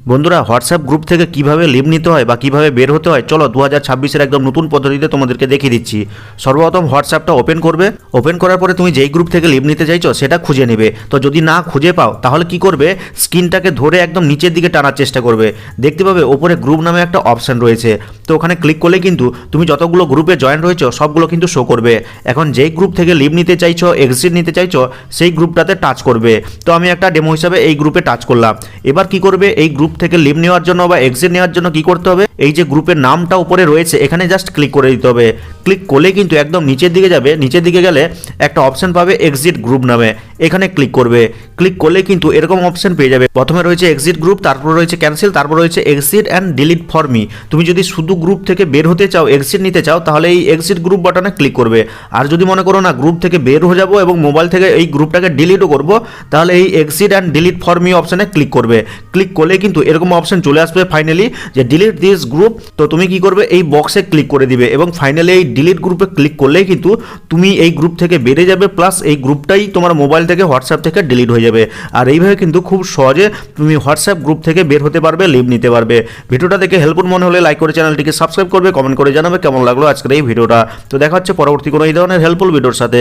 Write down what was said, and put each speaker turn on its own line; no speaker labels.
বন্ধুরা, WhatsApp group থেকে কিভাবে লিভ নিতে হয় বা কিভাবে বের হতে হয় চলো 2026-এর একদম নতুন পদ্ধতিতে তোমাদেরকে দেখিয়ে দিচ্ছি। সর্বপ্রথম হোয়াটসঅ্যাপটা ওপেন করবে। ওপেন করার পরে তুমি যেই গ্রুপ থেকে লিভ নিতে চাইছো সেটা খুঁজে নেবে। তো যদি না খুঁজে পাও তাহলে কি করবে, স্ক্রিনটাকে ধরে একদম নিচের দিকে টানার চেষ্টা করবে। দেখতে পাবে ওপরে গ্রুপ নামে একটা অপশান রয়েছে। তো ওখানে ক্লিক করলে কিন্তু তুমি যতগুলো গ্রুপে জয়েন রয়েছো সবগুলো কিন্তু শো করবে। এখন যেই গ্রুপ থেকে লিভ নিতে চাইছো, এক্সিট নিতে চাইছো, সেই গ্রুপটাতে টাচ করবে। তো আমি একটা ডেমো হিসাবে এই গ্রুপে টাচ করলাম। এবার কি করবে, এই গ্রুপ থেকে লিভ নেওয়ার জন্য বা এক্সিট নেওয়ার জন্য কি করতে হবে, এই যে গ্রুপের নামটা উপরে রয়েছে এখানে জাস্ট ক্লিক করে দিতে হবে। ক্লিক করলে কিন্তু একদম নিচের দিকে যাবে। নিচের দিকে গেলে একটা অপশন পাবে এক্সিট গ্রুপ নামে, এখানে ক্লিক করবে। ক্লিক করলে কিন্তু এরকম অপশন পেয়ে যাবে। প্রথমে রয়েছে এক্সিট গ্রুপ, তারপর রয়েছে ক্যান্সেল, তারপর রয়েছে exit and delete for me. তুমি যদি শুধু গ্রুপ থেকে বের হতে চাও, এক্সিট নিতে চাও, তাহলে এই এক্সিট গ্রুপ বাটনে ক্লিক করবে। আর যদি মনে করো না গ্রুপ থেকে বের হয়ে যাবো এবং মোবাইল থেকে এই গ্রুপটাকে ডিলিটও করবো, তাহলে এই exit and delete for me অপশনে ক্লিক করবে। ক্লিক করলে কিন্তু এরকম অপশন চলে আসবে ফাইনালি যে ডিলিট দিস গ্রুপ। তো তুমি কি করবে, এই বক্সে ক্লিক করে দিবে এবং ফাইনালি এই ডিলিট গ্রুপে ক্লিক করলেই কিন্তু তুমি এই গ্রুপ থেকে বেরে যাবে, প্লাস এই গ্রুপটাই তোমার মোবাইল থেকে, হোয়াটসঅ্যাপ থেকে ডিলিট হয়ে যাবে। আর এইভাবে কিন্তু খুব সহজে তুমি হোয়াটসঅ্যাপ গ্রুপ থেকে বের হতে পারবে, লিভ নিতে পারবে। ভিডিওটা দেখে হেল্পফুল মনে হলে লাইক করে চ্যানেলটিকে সাবস্ক্রাইব করবে, কমেন্ট করে জানাবে কেমন লাগলো আজকের এই ভিডিওটা। তো দেখা হচ্ছে পরবর্তী কোনো এই ধরনের হেল্পফুল ভিডিওর সাথে।